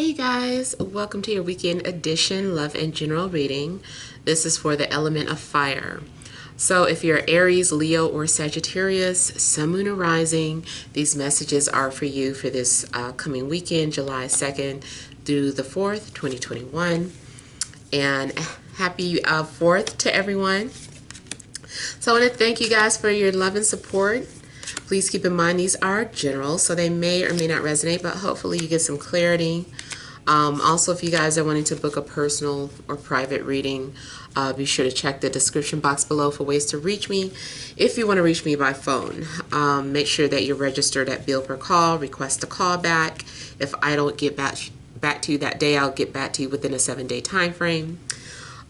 Hey you guys, welcome to your weekend edition love and general reading. This is for the element of fire. So if you're Aries, Leo, or Sagittarius, Sun, Moon, or Rising, these messages are for you for this coming weekend, July 2nd through the 4th, 2021. And happy 4th to everyone. So I want to thank you guys for your love and support. Please keep in mind these are general, so they may or may not resonate, but hopefully you get some clarity. Also, if you guys are wanting to book a personal or private reading, be sure to check the description box below for ways to reach me. If you want to reach me by phone, make sure that you're registered at bill per call, request a call back. If I don't get back to you that day, I'll get back to you within a 7-day time frame.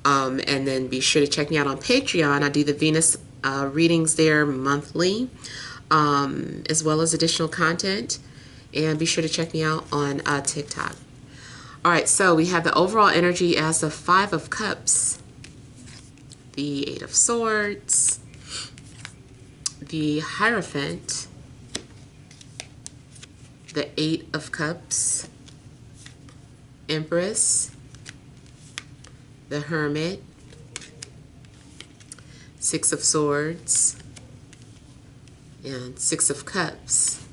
And then be sure to check me out on Patreon. I do the Venus readings there monthly, as well as additional content. And be sure to check me out on TikTok. All right, so we have the overall energy as the 5 of Cups, the 8 of Swords, the Hierophant, the 8 of Cups, Empress, the Hermit, 6 of Swords, and 6 of Cups.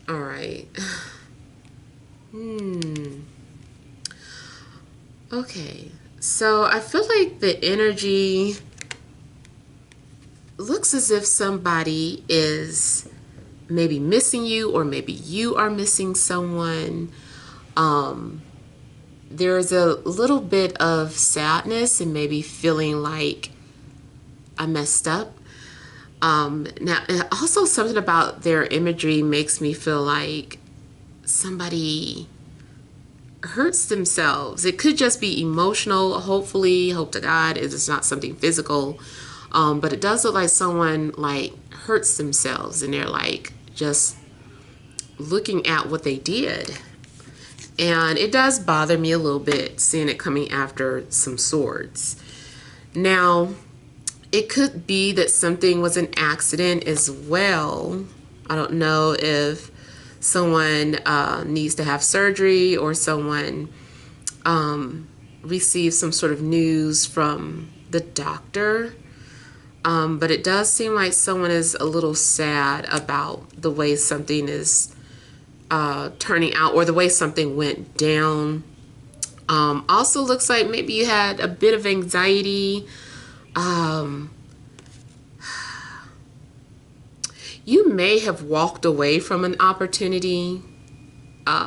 All right. Okay, so I feel like the energy looks as if somebody is maybe missing you, or maybe you are missing someone. There's a little bit of sadness and maybe feeling like I messed up. Now, also something about their imagery makes me feel like somebody hurts themselves. It could just be emotional. Hopefully, hope to God, it's not something physical. But it does look like someone like hurts themselves and they're like just looking at what they did. And it does bother me a little bit seeing it coming after some swords. Now, it could be that something was an accident as well. I don't know if someone needs to have surgery, or someone receives some sort of news from the doctor. But it does seem like someone is a little sad about the way something is turning out, or the way something went down. Also looks like maybe you had a bit of anxiety. You may have walked away from an opportunity,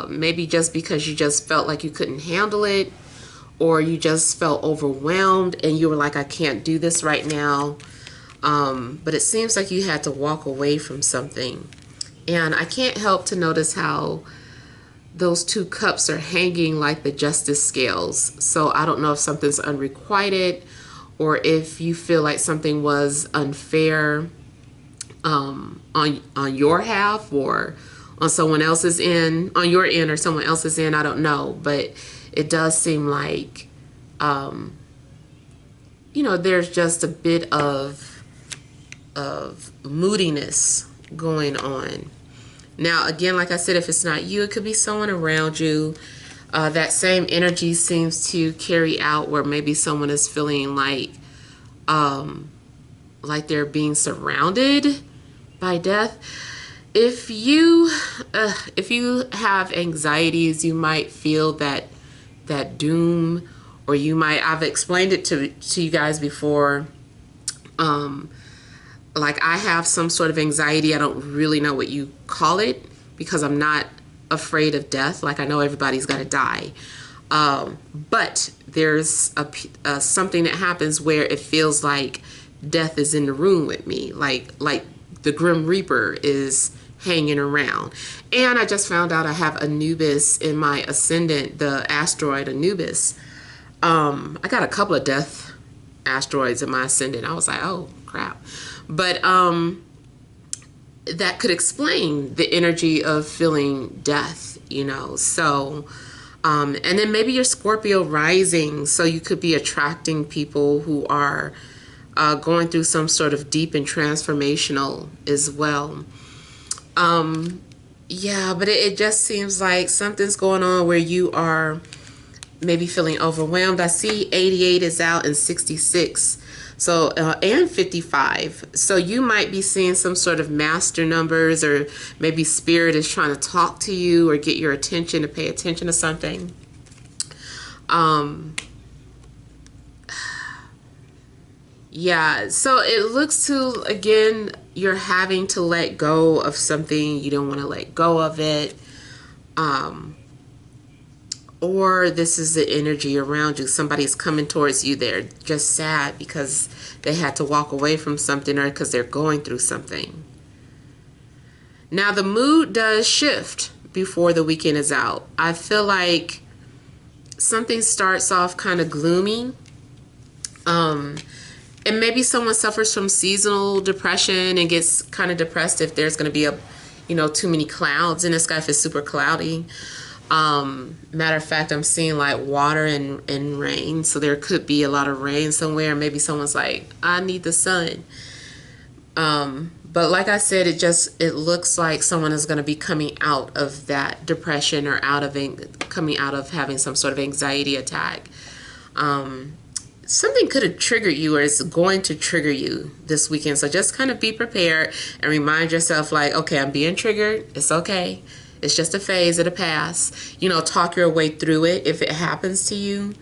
maybe just because you just felt like you couldn't handle it, or you just felt overwhelmed and you were like, I can't do this right now. But it seems like you had to walk away from something. And I can't help to notice how those 2 cups are hanging like the justice scales. So I don't know if something's unrequited, or if you feel like something was unfair on your half, or on someone else's end, on your end or someone else's end. I don't know, but it does seem like there's just a bit of moodiness going on. Now, again, like I said, if it's not you, it could be someone around you. That same energy seems to carry out where maybe someone is feeling like they're being surrounded by death. If you have anxieties, you might feel that doom, or you might, I've explained it to you guys before. Like I have some sort of anxiety. I don't really know what you call it, because I'm not afraid of death. Like I know everybody's got to die. But there's something that happens where it feels like death is in the room with me. Like the Grim Reaper is hanging around. And I just found out I have Anubis in my ascendant, the asteroid Anubis. I got a couple of death asteroids in my ascendant. I was like, oh crap. But that could explain the energy of feeling death, so and then maybe you're Scorpio rising, so you could be attracting people who are going through some sort of deep and transformational as well. Yeah, but it just seems like something's going on where you are maybe feeling overwhelmed. I see 88 is out and 66. So, and 55. So you might be seeing some sort of master numbers, or maybe spirit is trying to talk to you or get your attention to pay attention to something. Yeah, so it looks to, again, you're having to let go of something. You don't want to let go of it. Or this is the energy around you. Somebody's coming towards you. They're just sad because they had to walk away from something, or because they're going through something. Now, the mood does shift before the weekend is out. I feel like something starts off kind of gloomy. And maybe someone suffers from seasonal depression and gets kind of depressed if there's going to be too many clouds in the sky, if it's super cloudy. Matter of fact, I'm seeing like water and rain, so there could be a lot of rain somewhere. Maybe someone's like, I need the sun. But like I said, it looks like someone is going to be coming out of that depression, or coming out of having some sort of anxiety attack. Something could have triggered you, or is going to trigger you this weekend. So just kind of be prepared and remind yourself, like, okay, I'm being triggered. It's okay. It's just a phase. It'll pass. Talk your way through it if it happens to you.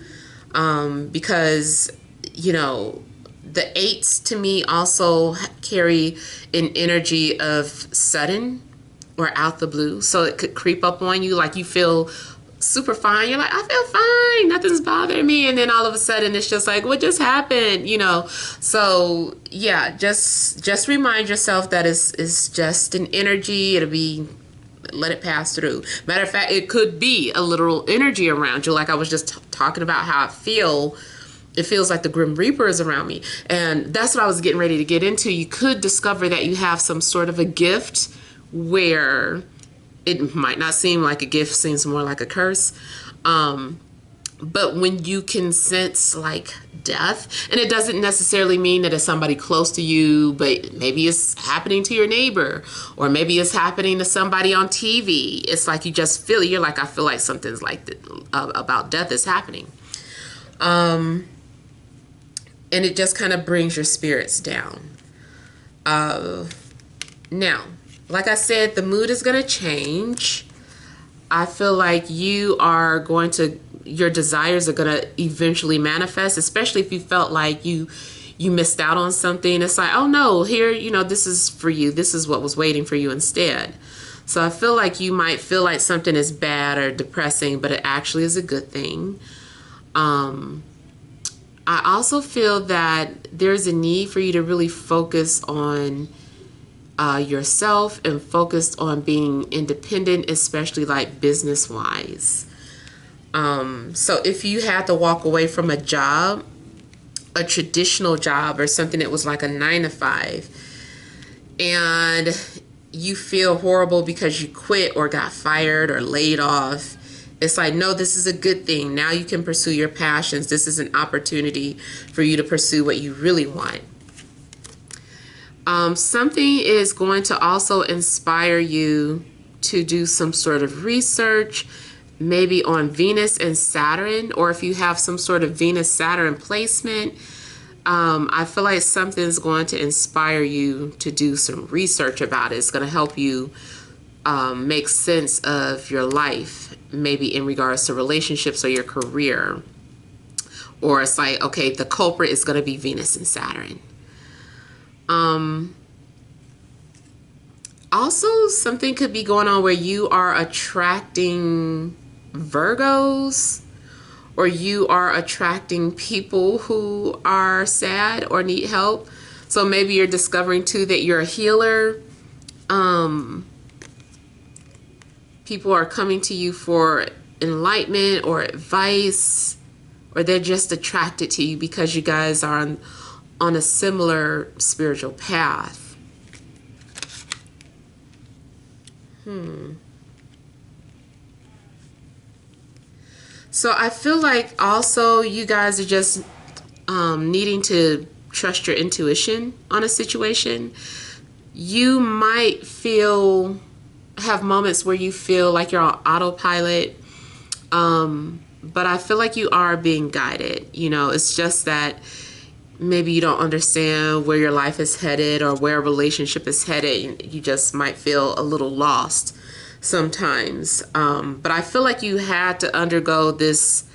Because, the eights to me also carry an energy of sudden or out the blue. So it could creep up on you, like you feel super fine. You're like, I feel fine, nothing's bothering me, and then all of a sudden it's just like, what just happened? So yeah, just remind yourself that it's just an energy. Let it pass through. Matter of fact, it could be a literal energy around you, like I was just talking about how it feels like the Grim Reaper is around me. And that's what I was getting ready to get into. You could discover that you have some sort of a gift where it might not seem like a gift, seems more like a curse. But when you can sense like death, and it doesn't necessarily mean that it's somebody close to you, but maybe it's happening to your neighbor, or maybe it's happening to somebody on TV. It's like you just feel it. You're like, I feel like something's like about death is happening. And it just kind of brings your spirits down. Now, like I said, the mood is going to change. I feel like your desires are going to eventually manifest, especially if you felt like you missed out on something. It's like, oh no, here, this is for you. This is what was waiting for you instead. So I feel like you might feel like something is bad or depressing, but it actually is a good thing. I also feel that there's a need for you to really focus on yourself and focused on being independent, especially like business wise. So if you had to walk away from a job, a traditional job, or something that was like a 9-to-5, and you feel horrible because you quit or got fired or laid off, it's like, no, this is a good thing. Now you can pursue your passions. This is an opportunity for you to pursue what you really want. Something is going to also inspire you to do some sort of research, maybe on Venus and Saturn, or if you have some sort of Venus-Saturn placement. I feel like something's going to inspire you to do some research about it. It's going to help you make sense of your life, maybe in regards to relationships or your career. Or it's like, okay, the culprit is going to be Venus and Saturn. Also, something could be going on where you are attracting Virgos, or you are attracting people who are sad or need help. So maybe you're discovering too that you're a healer. People are coming to you for enlightenment or advice, or they're just attracted to you because you guys are on a similar spiritual path. So I feel like also you guys are just needing to trust your intuition on a situation. You might feel have moments where you feel like you're on autopilot. But I feel like you are being guided. You know, it's just that maybe you don't understand where your life is headed or where a relationship is headed. You just might feel a little lost sometimes. But I feel like you had to undergo this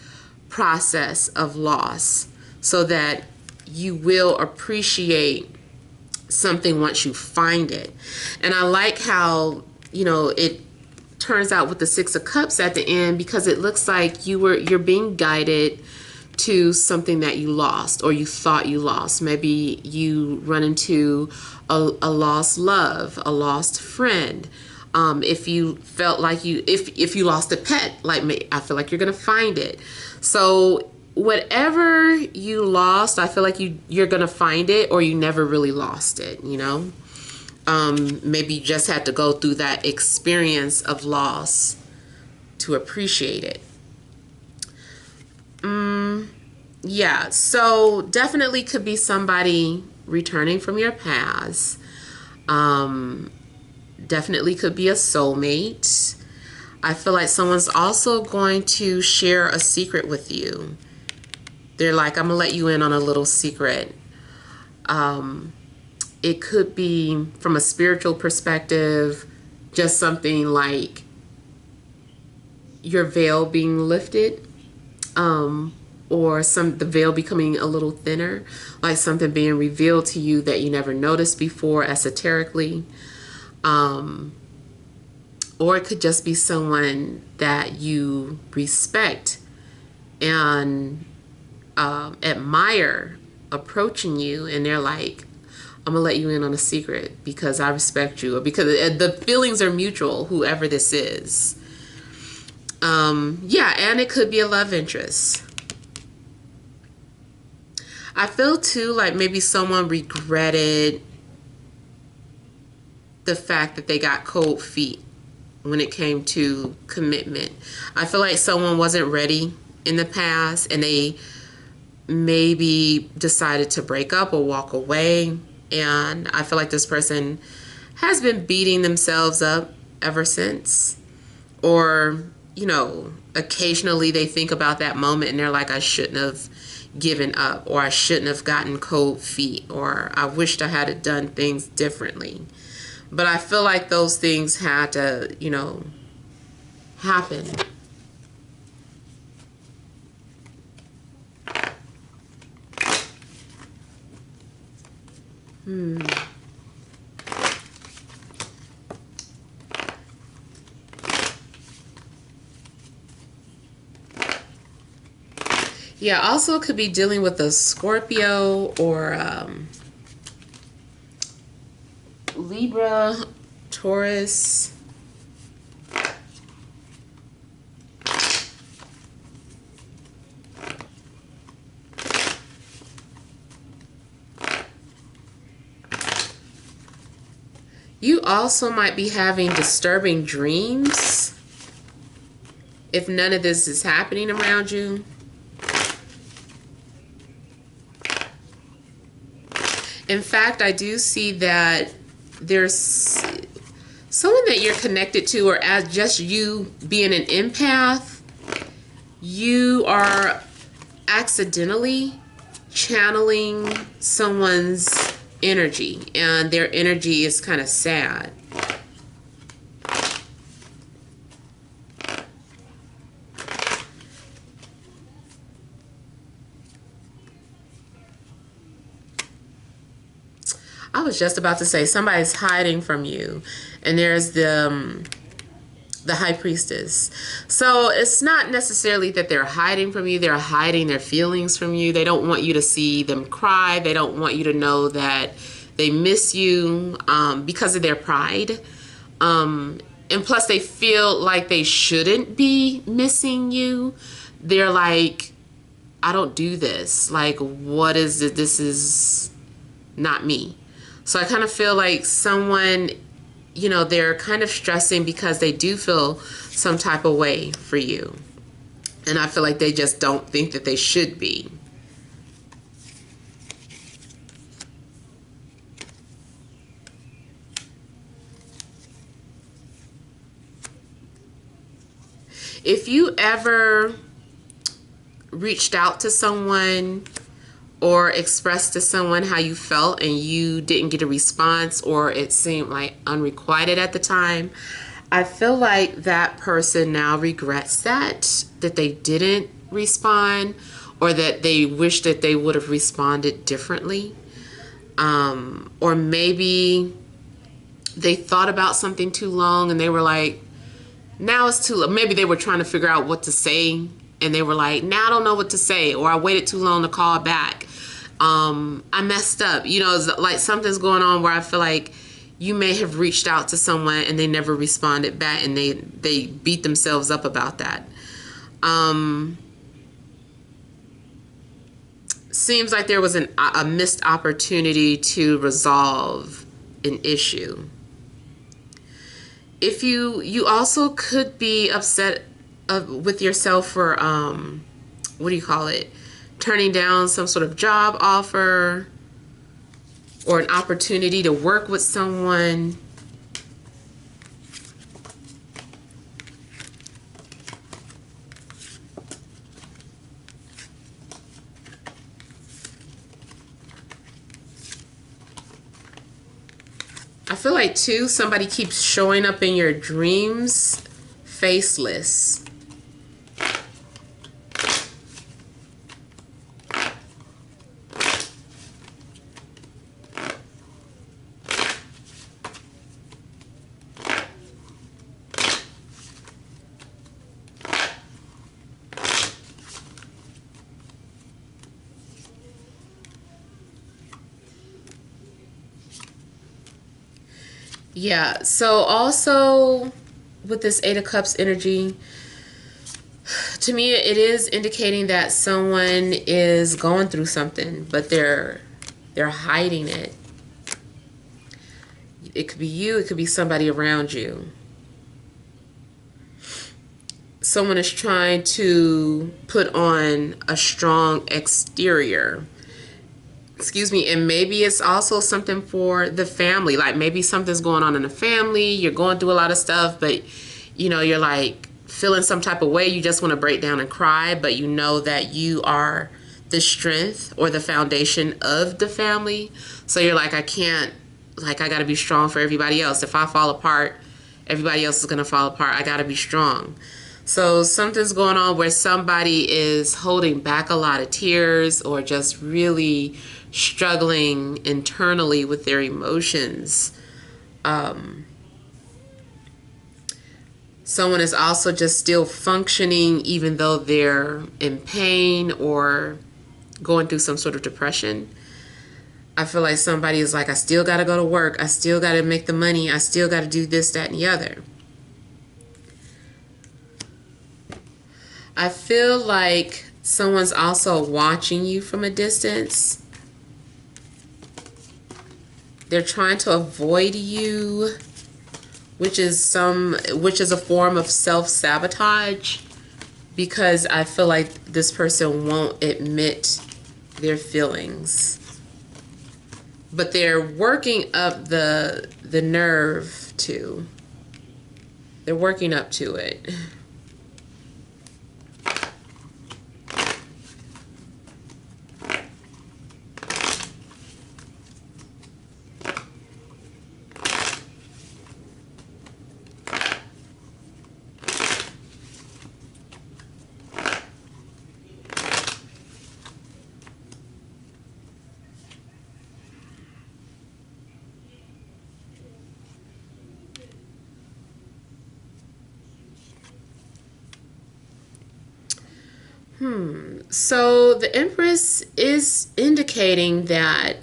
process of loss so that you will appreciate something once you find it. And I like how, you know, it turns out with the Six of Cups at the end, because it looks like you're being guided to something that you lost or you thought you lost. Maybe you run into a lost love, a lost friend. If you felt like if you lost a pet, like me, I feel like you're gonna find it. So whatever you lost, I feel like you're gonna find it, or you never really lost it, you know. Maybe you just had to go through that experience of loss to appreciate it. Yeah, so definitely could be somebody returning from your past. Definitely could be a soulmate. I feel like someone's also going to share a secret with you. They're like, I'm gonna let you in on a little secret. It could be from a spiritual perspective, just something like your veil being lifted, or the veil becoming a little thinner, like something being revealed to you that you never noticed before esoterically. Or it could just be someone that you respect and admire approaching you, and they're like, I'm gonna let you in on a secret because I respect you, or because the feelings are mutual, whoever this is. Yeah, and it could be a love interest. I feel too like maybe someone regretted the fact that they got cold feet when it came to commitment. I feel like someone wasn't ready in the past and they maybe decided to break up or walk away. And I feel like this person has been beating themselves up ever since. Or, you know, occasionally they think about that moment and they're like, I shouldn't have given up, or I shouldn't have gotten cold feet, or I wished I had done things differently. But I feel like those things had to, you know, happen. Yeah, also could be dealing with a Scorpio or Libra, Taurus. You also might be having disturbing dreams if none of this is happening around you. In fact, I do see that there's someone that you're connected to, or as just you being an empath, you are accidentally channeling someone's energy, and their energy is kind of sad. I was just about to say somebody's hiding from you, and there's the High Priestess. So it's not necessarily that they're hiding from you, they're hiding their feelings from you. They don't want you to see them cry. They don't want you to know that they miss you, because of their pride. And plus they feel like they shouldn't be missing you. They're like, I don't do this. Like, what is it? This is not me. So I kind of feel like someone, you know, they're kind of stressing because they do feel some type of way for you. And I feel like they just don't think that they should be. If you ever reached out to someone or expressed to someone how you felt and you didn't get a response, or it seemed like unrequited at the time, I feel like that person now regrets that they didn't respond, or that they wish that they would have responded differently. Or maybe they thought about something too long and they were like, now it's too long. Maybe they were trying to figure out what to say and they were like, now I don't know what to say, or I waited too long to call back. I messed up. You know, it's like something's going on where I feel like you may have reached out to someone and they never responded back, and they beat themselves up about that. Seems like there was a missed opportunity to resolve an issue. If you also could be upset with yourself for what do you call it? Turning down some sort of job offer or an opportunity to work with someone. I feel like too, somebody keeps showing up in your dreams faceless. Yeah, so also with this Eight of Cups energy, to me it is indicating that someone is going through something, but they're hiding it. It could be you, it could be somebody around you. Someone is trying to put on a strong exterior. Excuse me, and maybe it's also something for the family. Like maybe something's going on in the family, you're going through a lot of stuff, but you know, you're like feeling some type of way, you just want to break down and cry, but you know that you are the strength or the foundation of the family. So you're like, I can't, like I gotta be strong for everybody else. If I fall apart, everybody else is gonna fall apart. I gotta be strong. So something's going on where somebody is holding back a lot of tears or just really struggling internally with their emotions. Someone is also just still functioning even though they're in pain or going through some sort of depression. I feel like somebody is like, I still got to go to work. I still got to make the money. I still got to do this, that, and the other. I feel like someone's also watching you from a distance. They're trying to avoid you, which is a form of self-sabotage, because I feel like this person won't admit their feelings. But they're working up the nerve to. They're working up to it. So the Empress is indicating that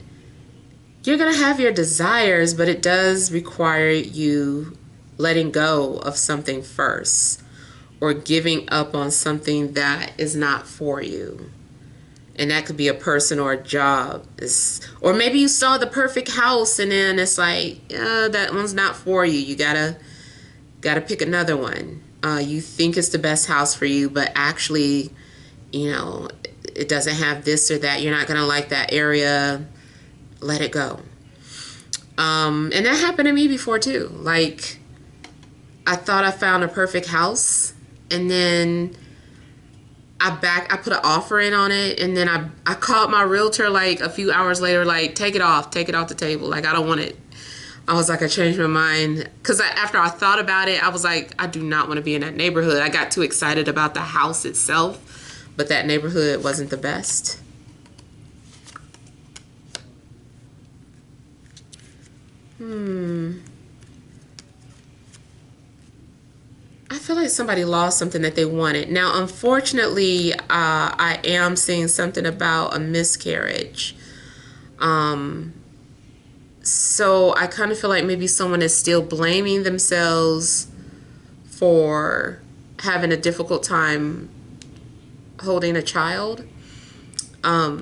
you're going to have your desires, but it does require you letting go of something first, or giving up on something that is not for you. And that could be a person or a job. Or maybe you saw the perfect house and then it's like, that one's not for you. You gotta pick another one. You think it's the best house for you, but actually, you know, it doesn't have this or that. You're not going to like that area. Let it go. And that happened to me before too. Like, I thought I found a perfect house and then I put an offer in on it, and then I called my realtor like a few hours later, like, take it off the table. Like, I don't want it. I was like, I changed my mind. Because after I thought about it, I was like, I do not want to be in that neighborhood. I got too excited about the house itself, but that neighborhood wasn't the best. I feel like somebody lost something that they wanted. Now, unfortunately, I am seeing something about a miscarriage. So I kind of feel like maybe someone is still blaming themselves for having a difficult time holding a child. Or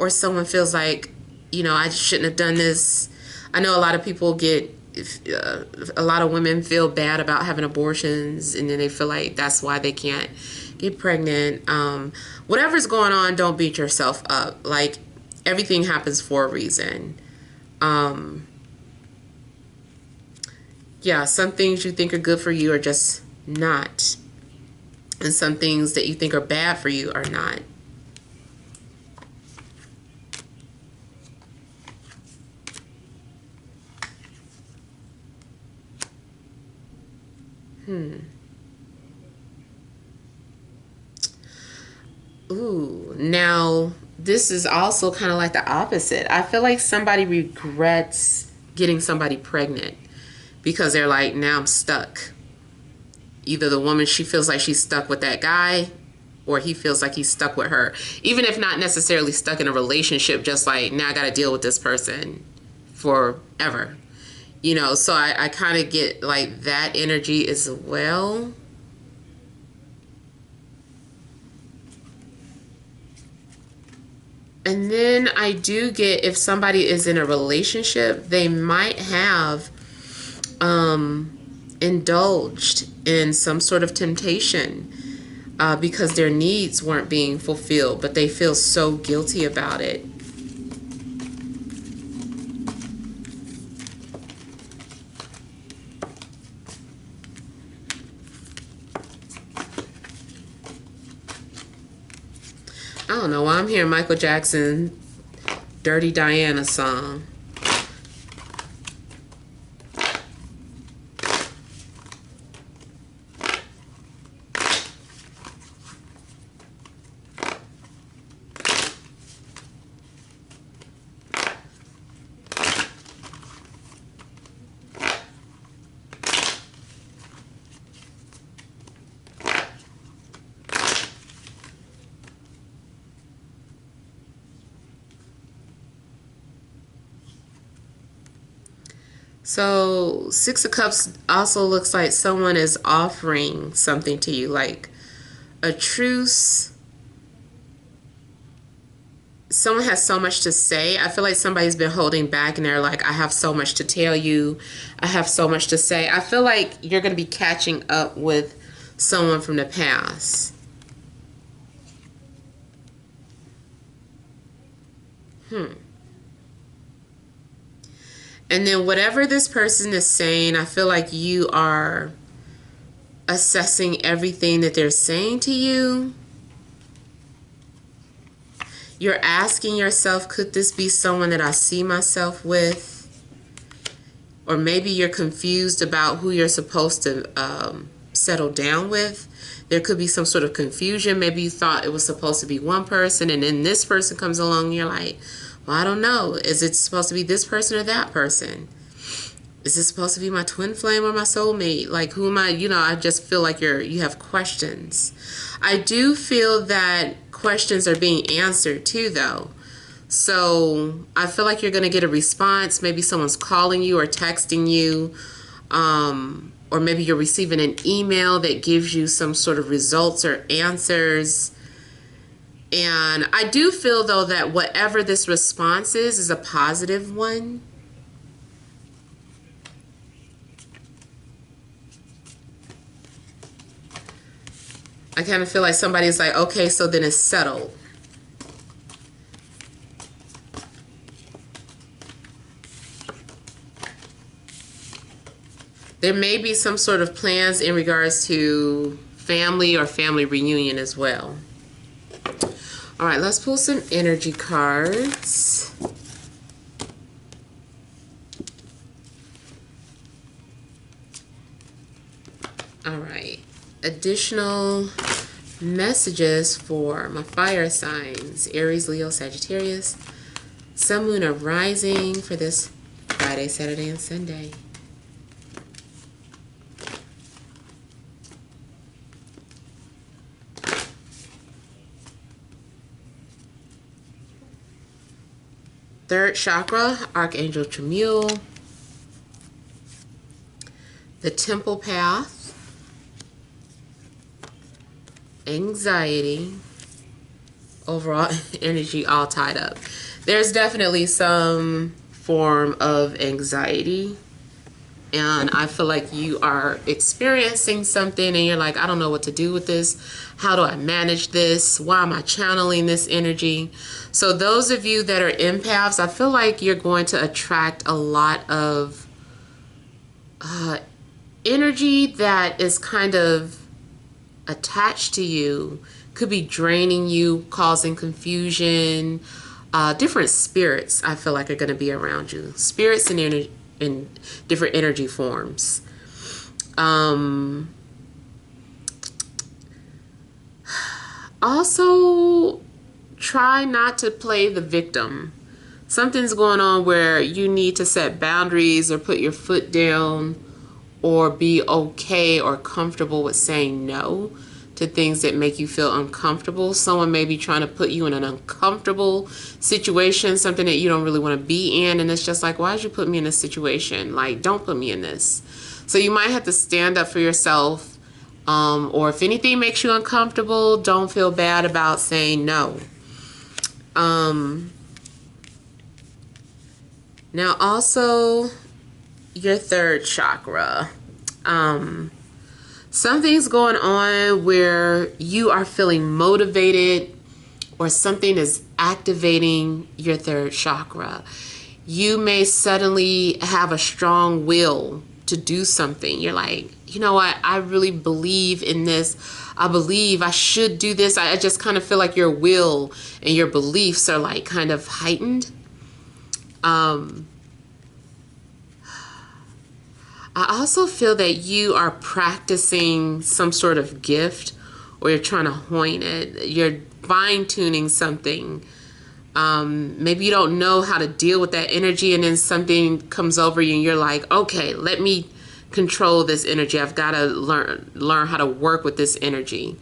someone feels like, I shouldn't have done this. I know a lot of people a lot of women feel bad about having abortions, and then they feel like that's why they can't get pregnant. Whatever's going on, don't beat yourself up. Like, everything happens for a reason. Yeah, some things you think are good for you are just not. And some things that you think are bad for you are not. Ooh, now this is also kind of like the opposite. I feel like somebody regrets getting somebody pregnant because they're like, now I'm stuck. Either the woman, she feels like she's stuck with that guy, or he feels like he's stuck with her. Even if not necessarily stuck in a relationship, just like, now I got to deal with this person forever. So I kind of get like that energy as well. And then I do get, if somebody is in a relationship, they might have indulged in some sort of temptation because their needs weren't being fulfilled, but they feel so guilty about it. I don't know why I'm hearing Michael Jackson Dirty Diana song. So, Six of Cups also looks like someone is offering something to you, like a truce. Someone has so much to say. I feel like somebody's been holding back and they're like, I have so much to tell you. I have so much to say. I feel like you're going to be catching up with someone from the past. And then whatever this person is saying, I feel like you are assessing everything that they're saying to you. You're asking yourself, could this be someone that I see myself with? Or maybe you're confused about who you're supposed to settle down with. There could be some sort of confusion. Maybe you thought it was supposed to be one person, and then this person comes along and you're like, well, I don't know. Is it supposed to be this person or that person? Is this supposed to be my twin flame or my soulmate? Like, who am I? I just feel like you have questions. I do feel that questions are being answered too, though. So I feel like you're going to get a response. Maybe someone's calling you or texting you. Or maybe you're receiving an email that gives you some sort of results or answers. And I do feel, though, that whatever this response is a positive one. I kind of feel like somebody's like, okay, so then it's settled. There may be some sort of plans in regards to family or family reunion as well. All right, let's pull some energy cards. All right, additional messages for my fire signs: Aries, Leo, Sagittarius, Sun, Moon, or Rising for this Friday, Saturday, and Sunday. Third chakra, Archangel Chamuel. The Temple Path. Anxiety. Overall energy all tied up. There's definitely some form of anxiety, and I feel like you are experiencing something and you're like, I don't know what to do with this. How do I manage this? Why am I channeling this energy? So those of you that are empaths, I feel like you're going to attract a lot of energy that is kind of attached to you. Could be draining you, causing confusion. Different spirits I feel like are going to be around you. Spirits in different energy forms. Also, try not to play the victim. Something's going on where you need to set boundaries or put your foot down or be okay or comfortable with saying no to things that make you feel uncomfortable. Someone may be trying to put you in an uncomfortable situation, something that you don't really want to be in, and it's just like, why did you put me in this situation? Like, don't put me in this. So you might have to stand up for yourself, or if anything makes you uncomfortable, don't feel bad about saying no. Now also, your third chakra. Something's going on where you are feeling motivated, or something is activating your third chakra. You may suddenly have a strong will to do something. You're like, you know what? I really believe in this. I believe I should do this. I just kind of feel like your will and your beliefs are like kind of heightened. I also feel that you are practicing some sort of gift, or you're trying to hone it. You're fine-tuning something. Maybe you don't know how to deal with that energy, and then something comes over you and you're like, okay, let me control this energy. I've got to learn how to work with this energy.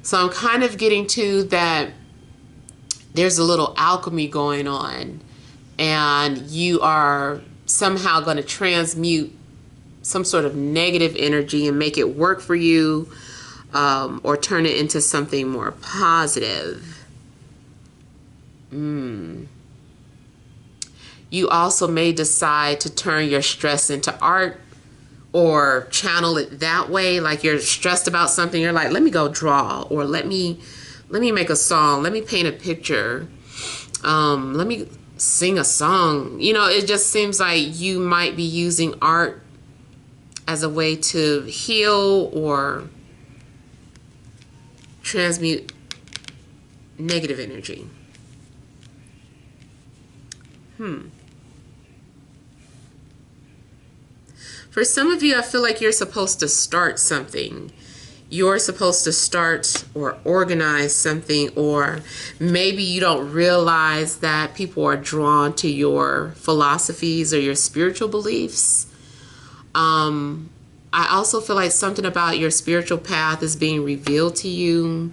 So I'm kind of getting to that there's a little alchemy going on, and you are somehow going to transmute some sort of negative energy and make it work for you, or turn it into something more positive. You also may decide to turn your stress into art, or channel it that way. Like, you're stressed about something, you're like, let me go draw, or let me make a song, let me paint a picture, let me sing a song. You know, it just seems like you might be using art as a way to heal or transmute negative energy. For some of you, I feel like you're supposed to start something. You're supposed to start or organize something, or maybe you don't realize that people are drawn to your philosophies or your spiritual beliefs. I also feel like something about your spiritual path is being revealed to you.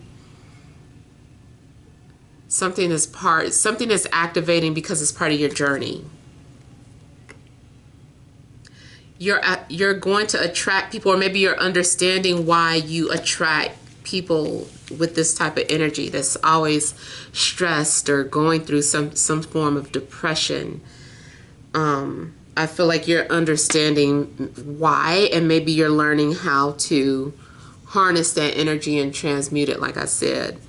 Something is activating because it's part of your journey. You're going to attract people, or maybe you're understanding why you attract people with this type of energy that's always stressed or going through some form of depression. I feel like you're understanding why, and maybe you're learning how to harness that energy and transmute it, like I said.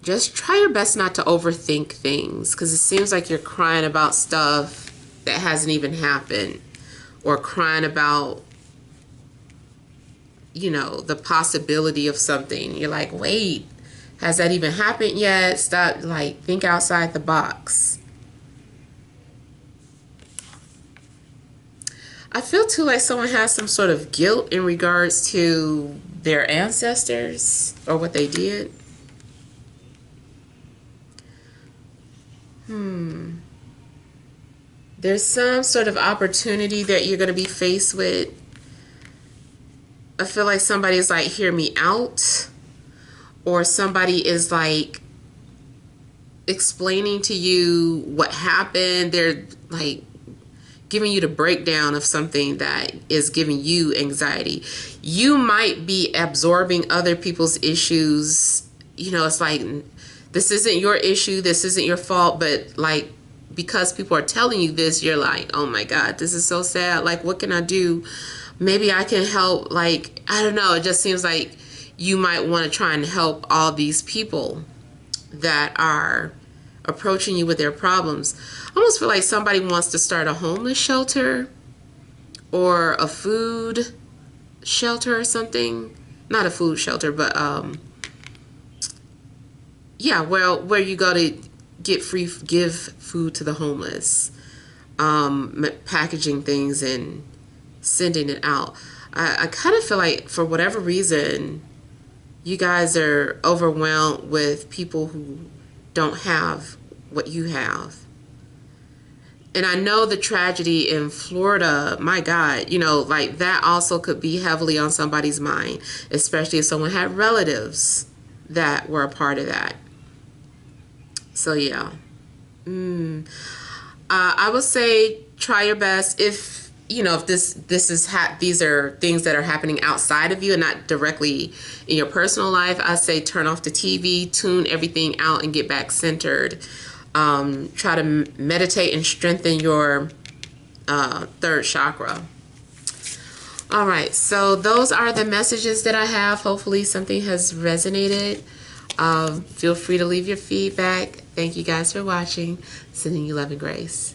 Just try your best not to overthink things, because it seems like you're crying about stuff that hasn't even happened. or crying about, you know, the possibility of something. You're like, wait, has that even happened yet? Stop, like, think outside the box. I feel too like someone has some sort of guilt in regards to their ancestors or what they did. There's some sort of opportunity that you're going to be faced with. I feel like somebody's like, hear me out. Or somebody is like explaining to you what happened. They're like giving you the breakdown of something that is giving you anxiety. You might be absorbing other people's issues. You know, it's like, this isn't your issue, this isn't your fault, but like, because people are telling you this, you're like, oh my God, this is so sad. Like, what can I do? Maybe I can help. Like, I don't know. It just seems like you might want to try and help all these people that are approaching you with their problems. I almost feel like somebody wants to start a homeless shelter or a food shelter or something. Not a food shelter, but yeah, well, where you go to give food to the homeless, packaging things and sending it out. I kind of feel like for whatever reason, you guys are overwhelmed with people who don't have what you have. And I know the tragedy in Florida, my God, you know, like that also could be heavily on somebody's mind, especially if someone had relatives that were a part of that. So yeah, I would say try your best. If you know, if these are things that are happening outside of you and not directly in your personal life, I say turn off the TV, tune everything out, and get back centered. Try to meditate and strengthen your third chakra. All right, so those are the messages that I have. Hopefully something has resonated. Feel free to leave your feedback. Thank you guys for watching. Sending you love and grace.